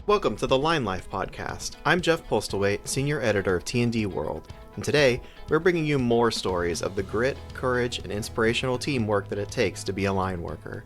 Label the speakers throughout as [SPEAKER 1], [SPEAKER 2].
[SPEAKER 1] Welcome to the Line Life podcast. I'm Jeff Postlethwaite, senior editor of T&D World, and today we're bringing you more stories of the grit, courage, and inspirational teamwork that it takes to be a line worker.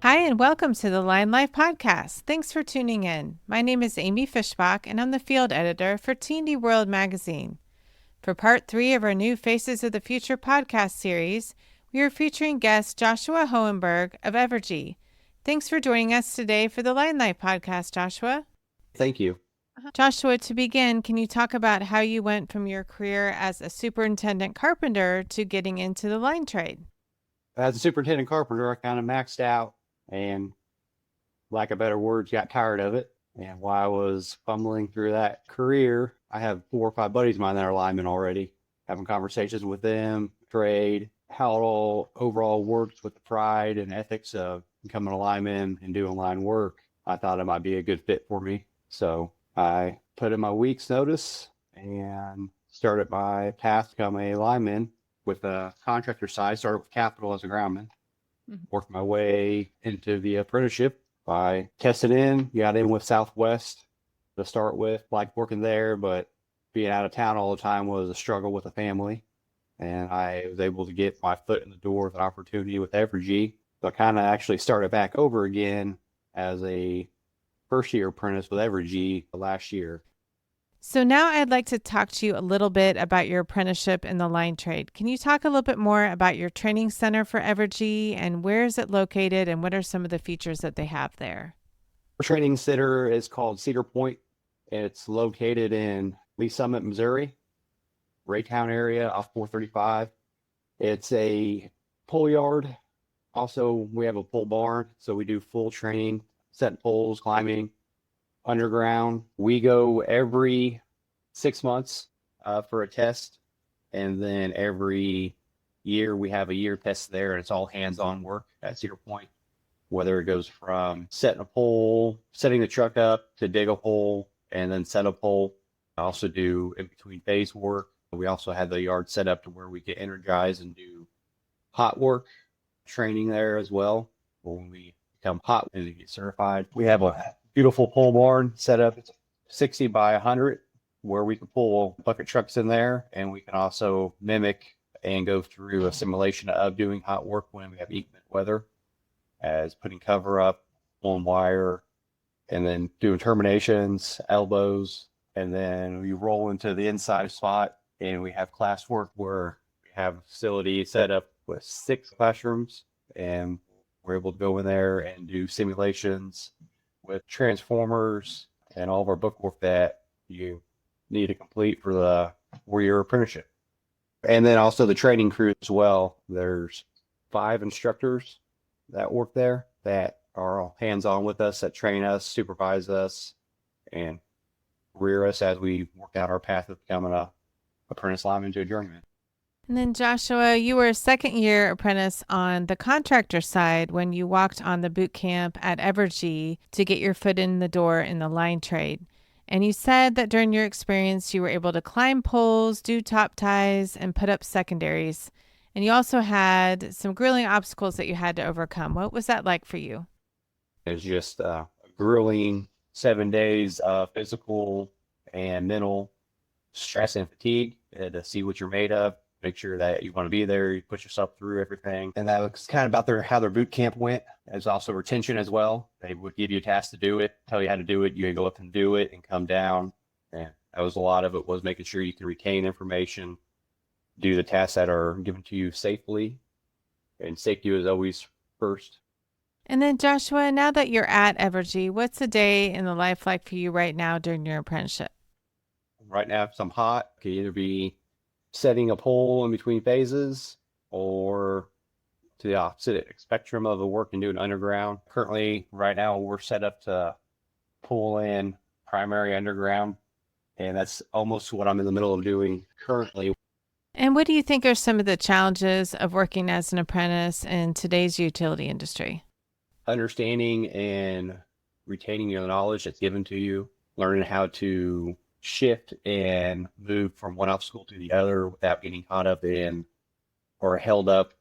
[SPEAKER 2] Hi, and welcome to the Line Life podcast. Thanks for tuning in. My name is Amy Fishbach, and I'm the field editor for T&D World magazine. For part 3 of our new Faces of the Future podcast series, we are featuring guest Joshua Hohenberg of Evergy. Thanks for joining us today for the Line Life podcast, Joshua.
[SPEAKER 3] Thank you.
[SPEAKER 2] Joshua, to begin, can you talk about how you went from your career as a superintendent carpenter to getting into the line trade?
[SPEAKER 3] As a superintendent carpenter, I kind of maxed out and, lack of better words, got tired of it. And while I was fumbling through that career, I have 4 or 5 buddies of mine that are linemen already, having conversations with them, trade, how it all overall works with the pride and ethics of becoming a lineman and doing line work. I thought it might be a good fit for me. So I put in my week's notice and started my path to become a lineman with a contractor side. Started with Capital as a groundman, worked my way into the apprenticeship by testing in, got in with Southwest to start with, liked working there, but being out of town all the time was a struggle with the family. And I was able to get my foot in the door with an opportunity with Evergy. So I kind of actually started back over again as a first-year apprentice with Evergy last year.
[SPEAKER 2] So now I'd like to talk to you a little bit about your apprenticeship in the line trade. Can you talk a little bit more about your training center for Evergy and where is it located and what are some of the features that they have there?
[SPEAKER 3] Our training center is called Cedar Point. It's located in Lee Summit, Missouri, Raytown area off 435. It's a pull yard. Also, we have a pole barn, so we do full training, setting poles, climbing, underground. We go every 6 months for a test, and then every year we have a year test there, and it's all hands-on work at Cedar Point, whether it goes from setting a pole, setting the truck up to dig a hole, and then set a pole. I also do in-between phase work. We also have the yard set up to where we get energized and do hot work training there as well. When we become hot and get certified, we have a beautiful pole barn set up. It's 60 by 100 where we can pull bucket trucks in there, and we can also mimic and go through a simulation of doing hot work when we have inclement weather, as putting cover up, pulling wire, and then doing terminations, elbows, and then we roll into the inside spot, and we have class work where we have a facility set up with 6 classrooms, and we're able to go in there and do simulations with transformers and all of our bookwork that you need to complete for your apprenticeship. And then also the training crew as well. There's 5 instructors that work there that are all hands-on with us, that train us, supervise us, and rear us as we work out our path of becoming a apprentice lineman to a journeyman.
[SPEAKER 2] And then Joshua, you were a second-year apprentice on the contractor side when you walked on the boot camp at Evergy to get your foot in the door in the line trade. And you said that during your experience, you were able to climb poles, do top ties, and put up secondaries. And you also had some grueling obstacles that you had to overcome. What was that like for you?
[SPEAKER 3] It was just a grueling 7 days of physical and mental stress and fatigue to see what you're made of. Make sure that you want to be there, you put yourself through everything. And that was kind of about how their boot camp went. There's also retention as well. They would give you a task to do it, tell you how to do it. You can go up and do it and come down. And that was a lot of it, was making sure you can retain information, do the tasks that are given to you safely. And safety is always first.
[SPEAKER 2] And then Joshua, now that you're at Evergy, what's a day in the life like for you right now during your apprenticeship?
[SPEAKER 3] Right now, if I'm hot, it could either be setting a pole in between phases or to the opposite spectrum of the work and doing underground. Currently, right now, we're set up to pull in primary underground, and that's almost what I'm in the middle of doing currently.
[SPEAKER 2] And what do you think are some of the challenges of working as an apprentice in today's utility industry?
[SPEAKER 3] Understanding and retaining your knowledge that's given to you, learning how to shift and move from one obstacle to the other without getting caught up in or held up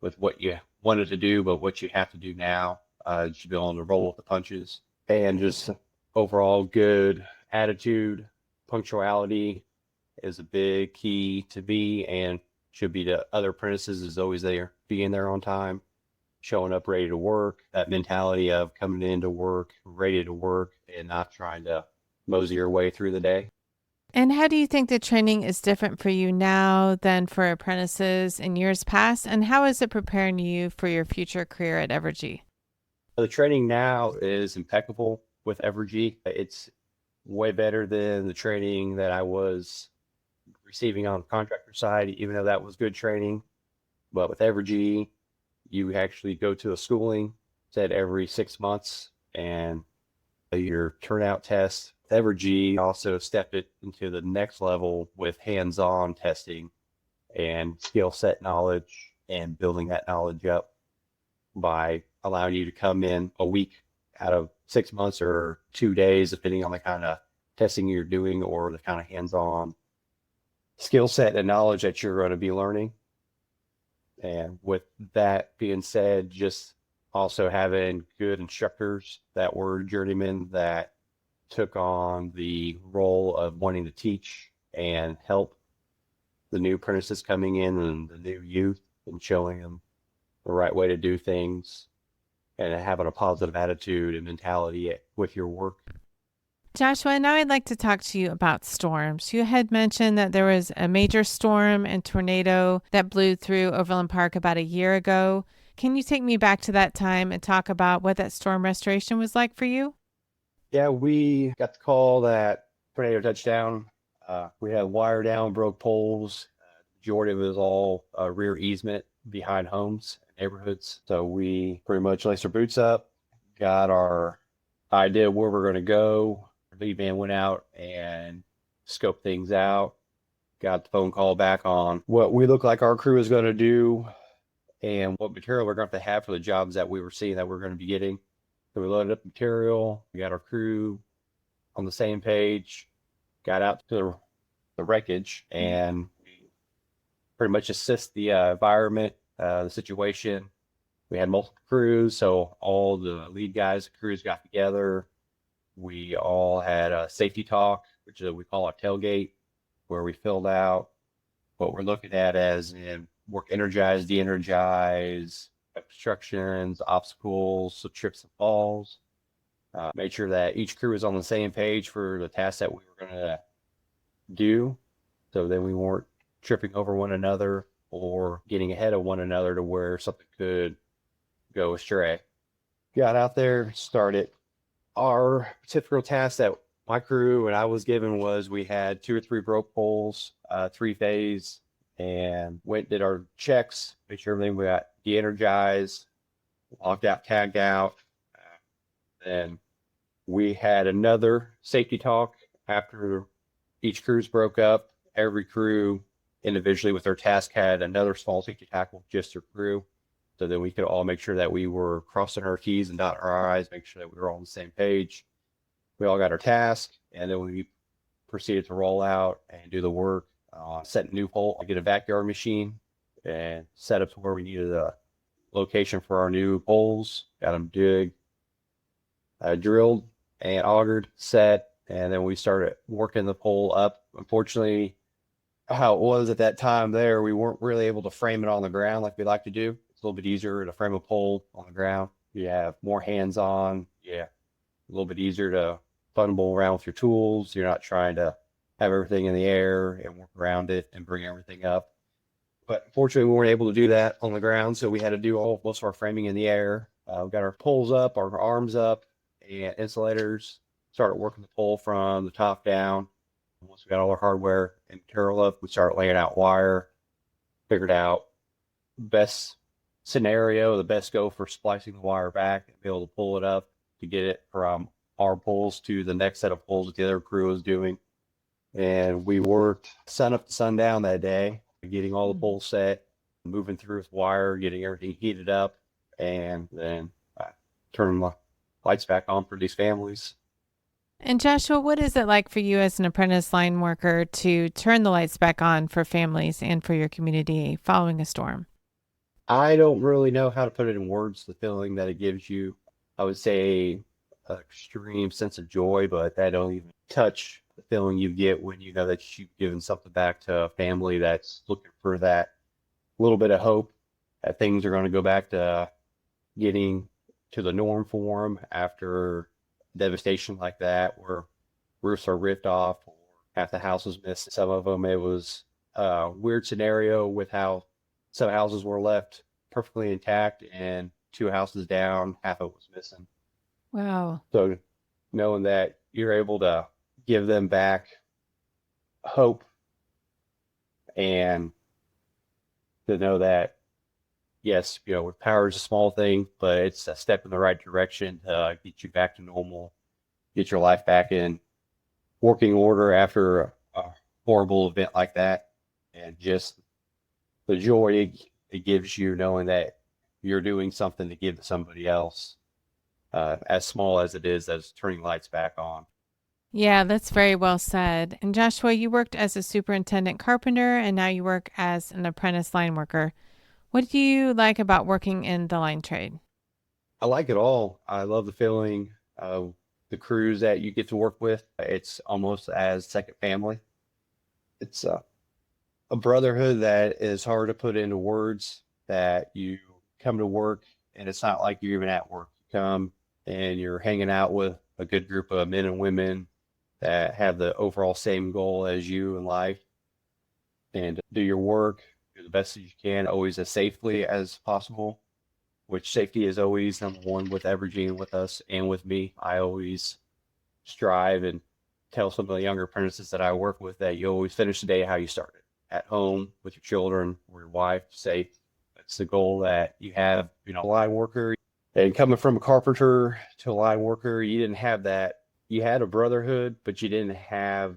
[SPEAKER 3] with what you wanted to do, but what you have to do now. You should be able to roll with the punches and just overall good attitude. Punctuality is a big key to me and should be to other apprentices, is always there, being there on time, showing up ready to work, that mentality of coming into work, ready to work, and not trying to mosey your way through the day.
[SPEAKER 2] And how do you think the training is different for you now than for apprentices in years past? And how is it preparing you for your future career at Evergy?
[SPEAKER 3] The training now is impeccable with Evergy. It's way better than the training that I was receiving on the contractor side, even though that was good training. But with Evergy, you actually go to a schooling said every 6 months, and your turnout test. Evergy also stepped it into the next level with hands-on testing and skill set knowledge and building that knowledge up by allowing you to come in a week out of 6 months or 2 days, depending on the kind of testing you're doing or the kind of hands-on skill set and knowledge that you're going to be learning. And with that being said, just also having good instructors that were journeymen that took on the role of wanting to teach and help the new apprentices coming in and the new youth, and showing them the right way to do things and having a positive attitude and mentality with your work.
[SPEAKER 2] Joshua, now I'd like to talk to you about storms. You had mentioned that there was a major storm and tornado that blew through Overland Park about a year ago. Can you take me back to that time and talk about what that storm restoration was like for you?
[SPEAKER 3] Yeah, we got the call that tornado touchdown. We had wire down, broke poles. Majority of it was all rear easement behind homes and neighborhoods. So we pretty much laced our boots up, got our idea of where we're going to go. Our lead man went out and scoped things out, got the phone call back on what we look like our crew is going to do and what material we're going to have for the jobs that we were seeing that we're going to be getting. So we loaded up material, we got our crew on the same page, got out to the wreckage, and pretty much assist the environment, the situation. We had multiple crews, so all the lead guys, crews got together. We all had a safety talk, which we call our tailgate, where we filled out what we're looking at as in work energize, de-energize, obstructions, obstacles, so trips and falls. Made sure that each crew was on the same page for the tasks that we were going to do, so then we weren't tripping over one another or getting ahead of one another to where something could go astray. Got out there, started. Our typical task that my crew and I was given was we had 2 or 3 broke poles, 3-phase, and went did our checks, made sure everything we got de-energized, locked out, tagged out. Then we had another safety talk after each cruise broke up. Every crew individually with their task had another small safety talk with just their crew. So then we could all make sure that we were crossing our T's and dotting our I's, make sure that we were all on the same page. We all got our task, and then we proceeded to roll out and do the work. Set a new pole, get a backyard machine, and set up to where we needed a location for our new poles. Got them drilled and augered, set, and then we started working the pole up. Unfortunately, how it was at that time there, we weren't really able to frame it on the ground like we like to do. It's a little bit easier to frame a pole on the ground. You have more hands-on, a little bit easier to fumble around with your tools. You're not trying to have everything in the air and work around it and bring everything up. But unfortunately, we weren't able to do that on the ground, so we had to do most of our framing in the air. We got our poles up, our arms up, and insulators. Started working the pole from the top down. Once we got all our hardware and material up, we started laying out wire, figured out best scenario, the best go for splicing the wire back and be able to pull it up to get it from our poles to the next set of poles that the other crew was doing. And we worked sun up to sundown that day, getting all the poles set, moving through with wire, getting everything heated up, and then turning the lights back on for these families.
[SPEAKER 2] And Joshua, what is it like for you as an apprentice line worker to turn the lights back on for families and for your community following a storm?
[SPEAKER 3] I don't really know how to put it in words, the feeling that it gives you. I would say an extreme sense of joy, but that don't even touch the feeling you get when you know that you've given something back to a family that's looking for that little bit of hope that things are going to go back to getting to the norm for them after devastation like that, where roofs are ripped off or half the house was missing. Some of them, it was a weird scenario with how some houses were left perfectly intact and two houses down, half of it was missing.
[SPEAKER 2] Wow.
[SPEAKER 3] So knowing that you're able to give them back hope and to know that, yes, power is a small thing, but it's a step in the right direction to get you back to normal, get your life back in working order after a horrible event like that. And just the joy it gives you knowing that you're doing something to give to somebody else, as small as it is as turning lights back on.
[SPEAKER 2] Yeah, that's very well said. And Joshua, you worked as a superintendent carpenter and now you work as an apprentice line worker. What do you like about working in the line trade?
[SPEAKER 3] I like it all. I love the feeling of the crews that you get to work with. It's almost as second family. It's a brotherhood that is hard to put into words, that you come to work and it's not like you're even at work. You come and you're hanging out with a good group of men and women that have the overall same goal as you in life, and do your work, do the best that you can, always as safely as possible, which safety is always number one with Evergy and with us and with me. I always strive and tell some of the younger apprentices that I work with that you always finish the day how you started, at home with your children or your wife, safe. That's the goal that you have, a line worker. And coming from a carpenter to a line worker, you didn't have that. You had a brotherhood, but you didn't have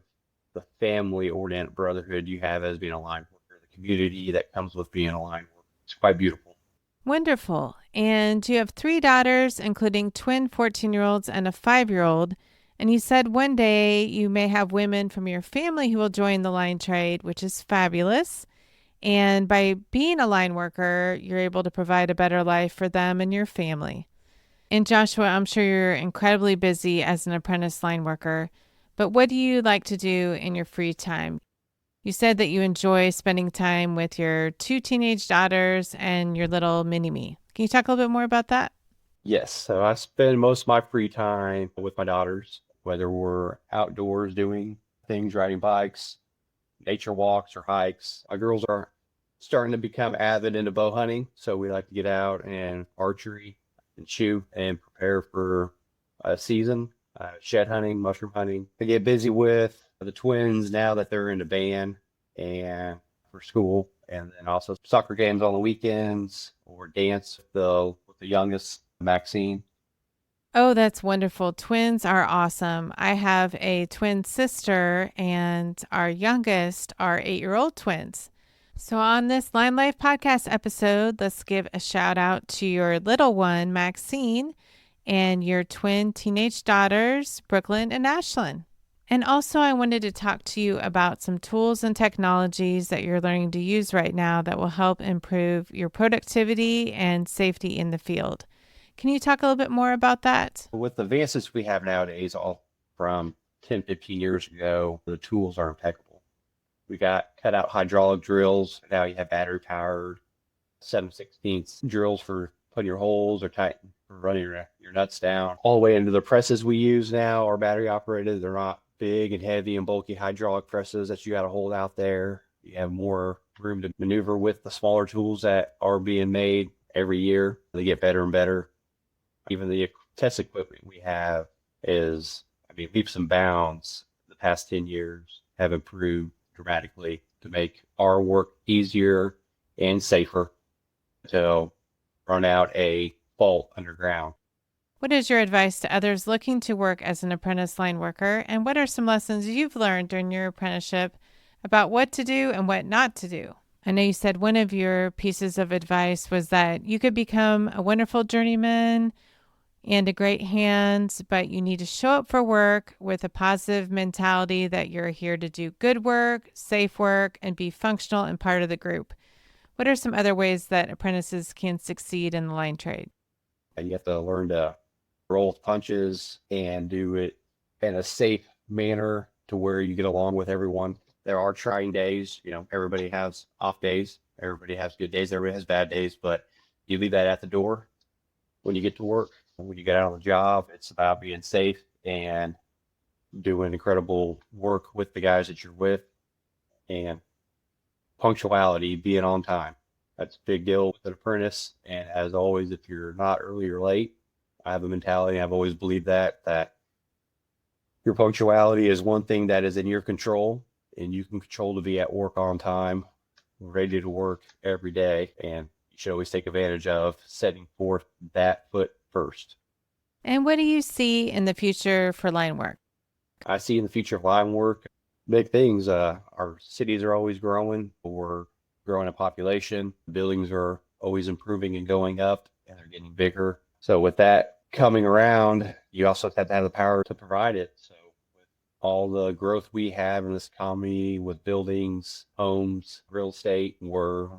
[SPEAKER 3] the family-oriented brotherhood you have as being a line worker, the community that comes with being a line worker. It's quite beautiful.
[SPEAKER 2] Wonderful. And you have 3 daughters, including twin 14-year-olds and a 5-year-old. And you said one day you may have women from your family who will join the line trade, which is fabulous. And by being a line worker, you're able to provide a better life for them and your family. And Joshua, I'm sure you're incredibly busy as an apprentice line worker, but what do you like to do in your free time? You said that you enjoy spending time with your 2 teenage daughters and your little mini-me. Can you talk a little bit more about that?
[SPEAKER 3] Yes, so I spend most of my free time with my daughters, whether we're outdoors doing things, riding bikes, nature walks or hikes. Our girls are starting to become avid into bow hunting, so we like to get out and archery and shoot and prepare for a season, shed hunting, mushroom hunting. I get busy with the twins now that they're into band and for school, and then also soccer games on the weekends or dance with the youngest, Maxine.
[SPEAKER 2] Oh, that's wonderful. Twins are awesome. I have a twin sister, and our youngest are 8-year-old twins. So on this Line Life podcast episode, let's give a shout out to your little one, Maxine, and your twin teenage daughters, Brooklyn and Ashlyn. And also, I wanted to talk to you about some tools and technologies that you're learning to use right now that will help improve your productivity and safety in the field. Can you talk a little bit more about that?
[SPEAKER 3] With the advances we have nowadays, all from 10, 15 years ago, the tools are impeccable. We got cut out hydraulic drills. Now you have battery powered 7/16 drills for putting your holes or tighten for running your nuts down. All the way into the presses we use now are battery operated. They're not big and heavy and bulky hydraulic presses that you got to hold out there. You have more room to maneuver with the smaller tools that are being made every year. They get better and better. Even the test equipment we have is, leaps and bounds. The past 10 years have improved dramatically to make our work easier and safer to run out a fault underground.
[SPEAKER 2] What is your advice to others looking to work as an apprentice line worker? And what are some lessons you've learned during your apprenticeship about what to do and what not to do? I know you said one of your pieces of advice was that you could become a wonderful journeyman and a great hand, but you need to show up for work with a positive mentality that you're here to do good work, safe work, and be functional and part of the group. What are some other ways that apprentices can succeed in the line trade?
[SPEAKER 3] And you have to learn to roll with punches and do it in a safe manner to where you get along with everyone. There are trying days, everybody has off days, everybody has good days, everybody has bad days, but you leave that at the door when you get to work. When you get out on the job, it's about being safe and doing incredible work with the guys that you're with, and punctuality, being on time. That's a big deal with an apprentice. And as always, if you're not early or late, I have a mentality, I've always believed that your punctuality is one thing that is in your control, and you can control to be at work on time, ready to work every day. And you should always take advantage of setting forth that foot first.
[SPEAKER 2] And what do you see in the future for line work?
[SPEAKER 3] I see in the future of line work, big things. Our cities are always growing. We're growing in population. Buildings are always improving and going up, and they're getting bigger. So with that coming around, you also have to have the power to provide it. So with all the growth we have in this economy with buildings, homes, real estate, we're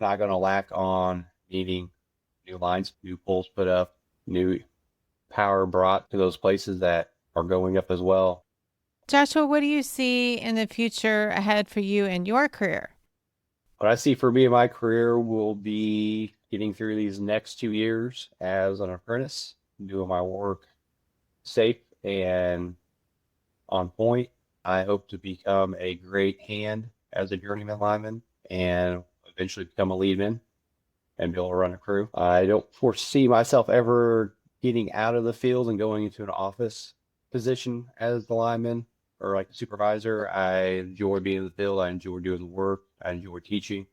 [SPEAKER 3] not going to lack on needing new lines, new poles put up, new power brought to those places that are going up as well.
[SPEAKER 2] Joshua, what do you see in the future ahead for you and your career?
[SPEAKER 3] What I see for me in my career will be getting through these next 2 years as an apprentice, doing my work safe and on point. I hope to become a great hand as a journeyman lineman and eventually become a leadman and be able to run a crew. I don't foresee myself ever getting out of the field and going into an office position as the lineman or like a supervisor. I enjoy being in the field. I enjoy doing the work. I enjoy teaching.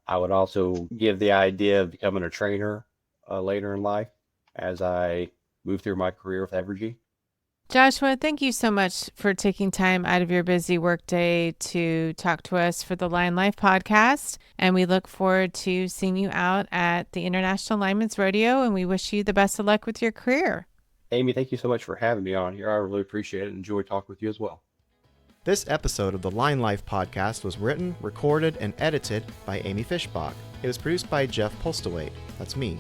[SPEAKER 3] I would also give the idea of becoming a trainer later in life as I move through my career with Evergy.
[SPEAKER 2] Joshua, thank you so much for taking time out of your busy workday to talk to us for the Line Life podcast. And we look forward to seeing you out at the International Lineman's Rodeo, and we wish you the best of luck with your career.
[SPEAKER 3] Amy, thank you so much for having me on here. I really appreciate it and enjoy talking with you as well.
[SPEAKER 1] This episode of the Line Life podcast was written, recorded, and edited by Amy Fishbach. It was produced by Jeff Postlewaite. That's me.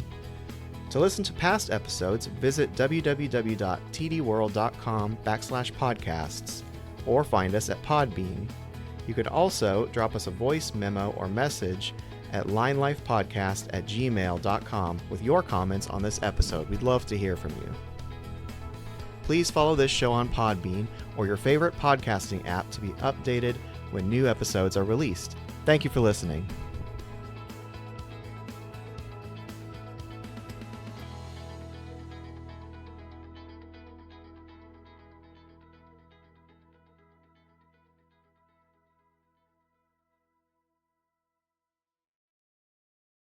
[SPEAKER 1] To listen to past episodes, visit www.tdworld.com/podcasts or find us at Podbean. You could also drop us a voice memo or message at linelifepodcast@gmail.com with your comments on this episode. We'd love to hear from you. Please follow this show on Podbean or your favorite podcasting app to be updated when new episodes are released. Thank you for listening.